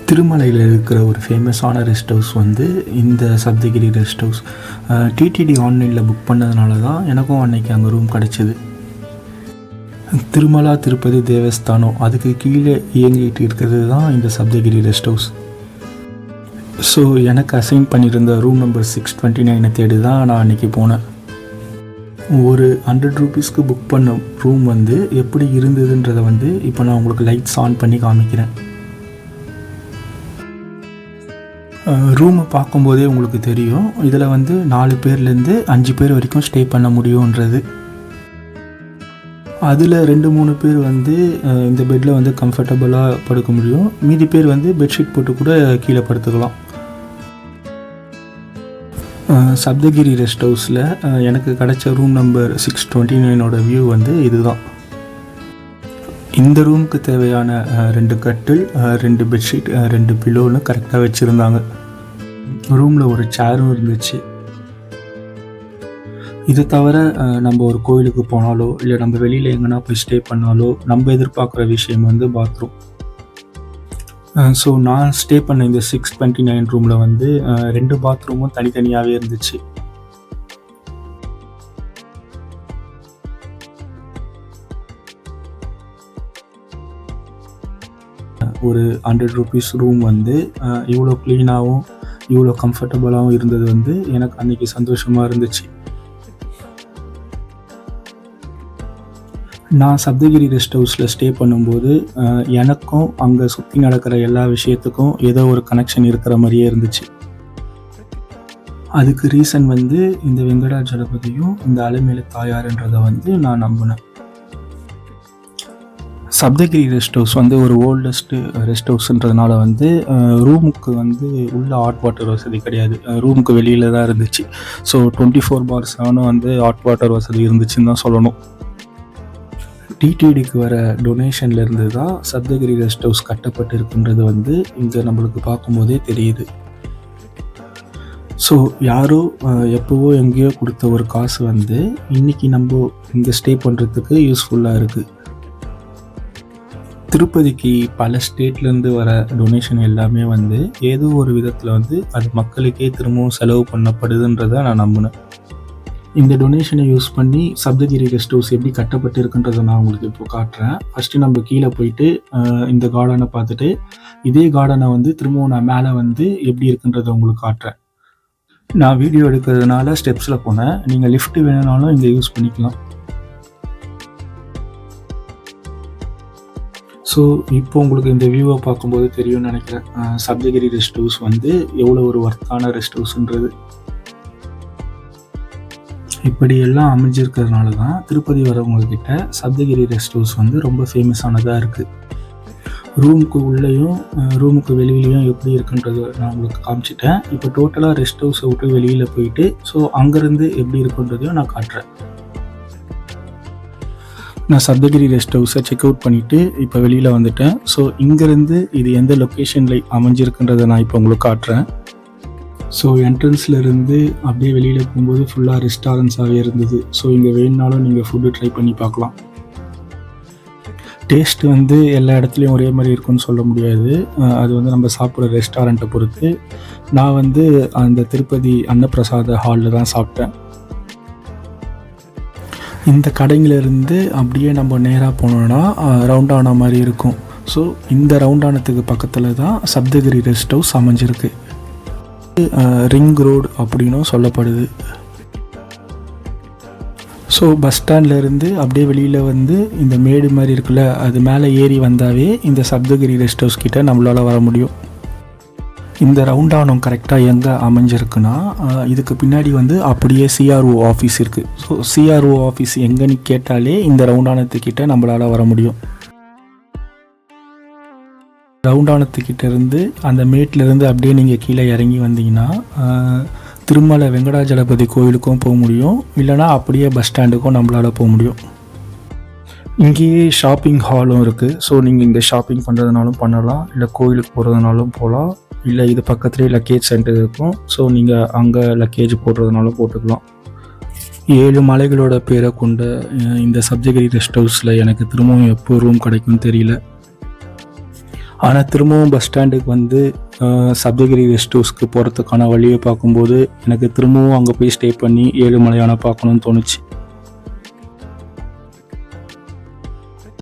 திருமலையில் இருக்கிற ஒரு ஃபேமஸான ரெஸ்ட் ஹவுஸ் வந்து இந்த சப்தகிரி ரெஸ்ட் ஹவுஸ். டிடிடி ஆன்லைனில் புக் பண்ணதுனால தான் எனக்கும் அன்றைக்கி அங்கே ரூம் கிடச்சிது. திருமலா திருப்பதி தேவஸ்தானம் அதுக்கு கீழே இயங்கிட்டு இருக்கிறது தான் இந்த சப்தகிரி ரெஸ்ட் ஹவுஸ். ஸோ எனக்கு அசைன் பண்ணியிருந்த ரூம் நம்பர் 629 தேடி தான் நான் அன்றைக்கி போனேன். ஒரு 100 ரூபீஸ்க்கு புக் பண்ண ரூம் வந்து எப்படி இருந்ததுன்றதை வந்து இப்போ நான் உங்களுக்கு லைட்ஸ் ஆன் பண்ணி காமிக்கிறேன். ரூமை பார்க்கும்போதே உங்களுக்கு தெரியும், இதில் வந்து 4 பேர்லேருந்து 5 பேர் வரைக்கும் ஸ்டே பண்ண முடியுன்றது. அதில் 2-3 பேர் வந்து இந்த பெட்டில் வந்து கம்ஃபர்டபுளாக படுக்க முடியும். மீதி பேர் வந்து பெட்ஷீட் போட்டு கூட கீழே படுத்துக்கலாம். சப்தகிரி ரெஸ்ட் ஹவுஸில் எனக்கு கிடச்ச ரூம் நம்பர் 629 வியூ வந்து இதுதான். இந்த ரூமுக்கு தேவையான 2 கட்டில், 2 பெட்ஷீட், 2 பில்லோன்னு கரெக்டாக வச்சுருந்தாங்க. ரூமில் ஒரு சேரும் இருந்துச்சு. இது தவிர நம்ம ஒரு கோயிலுக்கு போனாலோ இல்லை நம்ம வெளியில் எங்கன்னா போய் ஸ்டே பண்ணாலோ நம்ம எதிர்பார்க்குற விஷயம் வந்து பாத்ரூம். ஸோ நான் ஸ்டே பண்ண இந்த 629 ரூமில் வந்து 2 பாத்ரூமும் தனித்தனியாகவே இருந்துச்சு. ஒரு 100 ரூபீஸ் ரூம் வந்து இவ்வளோ க்ளீனாகவும் இவ்வளோ கம்ஃபர்டபுளாகவும் இருந்தது வந்து எனக்கு அன்றைக்கி சந்தோஷமாக இருந்துச்சு. நான் சப்தகிரி ரெஸ்ட் ஹவுஸில் ஸ்டே பண்ணும்போது எனக்கும் அங்கே சுற்றி நடக்கிற எல்லா விஷயத்துக்கும் ஏதோ ஒரு கனெக்ஷன் இருக்கிற மாதிரியே இருந்துச்சு. அதுக்கு ரீசன் வந்து இந்த வெங்கடாஜலபதியும் இந்த அலைமேல தாயார்ன்றதை வந்து நான் நம்பினேன். சப்தகிரி ரெஸ்ட் ஹவுஸ் வந்து ஒரு ஓல்டஸ்ட்டு ரெஸ்ட் ஹவுஸ்ன்றதுனால வந்து ரூமுக்கு வந்து உள்ள ஹாட் வாட்டர் வசதி கிடையாது. ரூமுக்கு வெளியில் தான் இருந்துச்சு. ஸோ 24/7 வந்து ஹாட் வாட்டர் வசதி இருந்துச்சுன்னு தான் சொல்லணும். டிடிடிக்கு வர டொனேஷன்லேருந்து தான் சப்தகிரி ரெஸ்ட் ஹவுஸ் கட்டப்பட்டு இருக்குன்றது வந்து இங்கே நம்மளுக்கு பார்க்கும்போதே தெரியுது. ஸோ யாரோ எப்போவோ எங்கேயோ கொடுத்த ஒரு காசு வந்து இன்றைக்கி நம்ம இங்கே ஸ்டே பண்ணுறதுக்கு யூஸ்ஃபுல்லாக இருக்குது. திருப்பதிக்கு பல ஸ்டேட்லேருந்து வர டொனேஷன் எல்லாமே வந்து ஏதோ ஒரு விதத்தில் வந்து அது மக்களுக்கே திரும்பவும் செலவு பண்ணப்படுதுன்றதை நான் நம்பினேன். இந்த டொனேஷனை யூஸ் பண்ணி சப்தகிரி ரெஸ்ட் ஹவுஸ் எப்படி கட்டப்பட்டு இருக்குன்றதை நான் உங்களுக்கு இப்போ காட்டுறேன். ஃபஸ்ட்டு நம்ம கீழே போயிட்டு இந்த கார்டனை பார்த்துட்டு இதே கார்டனை வந்து திரும்பவும் நான் மேலே வந்து எப்படி இருக்குன்றதை உங்களுக்கு காட்டுறேன். நான் வீடியோ எடுக்கிறதுனால ஸ்டெப்ஸில் போனேன். நீங்கள் லிஃப்ட் வேணும்னாலும் இங்கே யூஸ் பண்ணிக்கலாம். ஸோ இப்போ உங்களுக்கு இந்த வியூவை பார்க்கும்போது தெரியும்னு நினைக்கிறேன் சப்தகிரி ரெஸ்ட் ஹவுஸ் வந்து எவ்வளோ ஒரு ஒர்த்தான ரெஸ்ட் ஹவுஸ்ன்றது. இப்படி எல்லாம் அமைஞ்சிருக்கிறதுனால தான் திருப்பதி வரவங்கக்கிட்ட சப்தகிரி ரெஸ்ட் ஹவுஸ் வந்து ரொம்ப ஃபேமஸானதாக இருக்குது. ரூமுக்கு உள்ளேயும் ரூமுக்கு வெளியிலையும் எப்படி இருக்குன்றதை நான் உங்களுக்கு காமிச்சிட்டேன். இப்போ டோட்டலாக ரெஸ்ட் ஹவுஸை விட்டு வெளியில் போயிட்டு ஸோ அங்கேருந்து எப்படி இருக்குன்றதையும் நான் காட்டுறேன். நான் சப்தகிரி ரெஸ்ட் ஹவுஸை செக் அவுட் பண்ணிவிட்டு இப்போ வெளியில் வந்துட்டேன். ஸோ இங்கேருந்து இது எந்த லொக்கேஷனில் அமைஞ்சிருக்குன்றதை நான் இப்போ உங்களுக்கு காட்டுறேன். ஸோ என்ட்ரன்ஸ்லேருந்து அப்படியே வெளியில் போகும்போது ஃபுல்லாக ரெஸ்டாரண்ட்ஸாகவே இருந்தது. ஸோ இங்கே வேணுனாலும் நீங்கள் ஃபுட்டு ட்ரை பண்ணி பார்க்கலாம். டேஸ்ட் வந்து எல்லா இடத்துலையும் ஒரே மாதிரி இருக்குன்னு சொல்ல முடியாது. அது வந்து நம்ம சாப்பிட்ற ரெஸ்டாரண்ட்டை பொறுத்து. நான் வந்து அந்த திருப்பதி அன்னப்பிரசாத ஹாலில் தான் சாப்பிட்டேன். இந்த கடைங்கிலேருந்து அப்படியே நம்ம நேராக போனோன்னா ரவுண்டானா மாதிரி இருக்கும். ஸோ இந்த ரவுண்டானத்துக்கு பக்கத்தில் தான் சப்தகிரி ரெஸ்ட் ஹவுஸ் அமைஞ்சிருக்கு. ரிங் ரோடு அப்படின்னும் சொல்லப்படுது. ஸோ பஸ் ஸ்டாண்ட்லேருந்து அப்படியே வெளியில் வந்து இந்த மேடு மாதிரி இருக்குல்ல, அது மேலே ஏறி வந்தாவே இந்த சப்தகிரி ரெஸ்ட் ஹவுஸ் கிட்டே நம்மளால் வர முடியும். இந்த ரவுண்டானம் கரெக்டாக எங்கே அமைஞ்சிருக்குன்னா இதுக்கு பின்னாடி வந்து அப்படியே சிஆர்ஓ ஆஃபீஸ் இருக்குது. ஸோ சிஆர்ஓ ஆஃபீஸ் எங்கன்னு கேட்டாலே இந்த ரவுண்டானத்துக்கிட்ட நம்மளால் வர முடியும். ரவுண்டானத்துக்கிட்ட இருந்து அந்த மேட்லேருந்து அப்படியே நீங்கள் கீழே இறங்கி வந்தீங்கன்னா திருமலை வெங்கடாஜலபதி கோயிலுக்கும் போக முடியும். இல்லைனா அப்படியே பஸ் ஸ்டாண்டுக்கும் நம்மளால் போக முடியும். இங்கேயே ஷாப்பிங் ஹாலும் இருக்குது. ஸோ நீங்கள் இங்கே ஷாப்பிங் பண்ணுறதுனாலும் பண்ணலாம், இல்லை கோயிலுக்கு போகிறதுனாலும் போகலாம், இல்லை இது பக்கத்துலேயே லக்கேஜ் சென்டர் இருக்கும். ஸோ நீங்கள் அங்கே லக்கேஜ் போடுறதுனாலும் போட்டுக்கலாம். 7 மலைகளோட பேரை கொண்ட இந்த சப்தகிரி ரெஸ்ட் ஹவுஸில் எனக்கு திரும்பவும் எப்போ ரூம் கிடைக்கும்னு தெரியல. ஆனால் திரும்பவும் பஸ் ஸ்டாண்டுக்கு வந்து சப்தகிரி ரெஸ்ட் ஹவுஸ்க்கு போகிறதுக்கான வழியை பார்க்கும்போது எனக்கு திரும்பவும் அங்கே போய் ஸ்டே பண்ணி ஏழுமலையானை பார்க்கணுன்னு தோணுச்சு.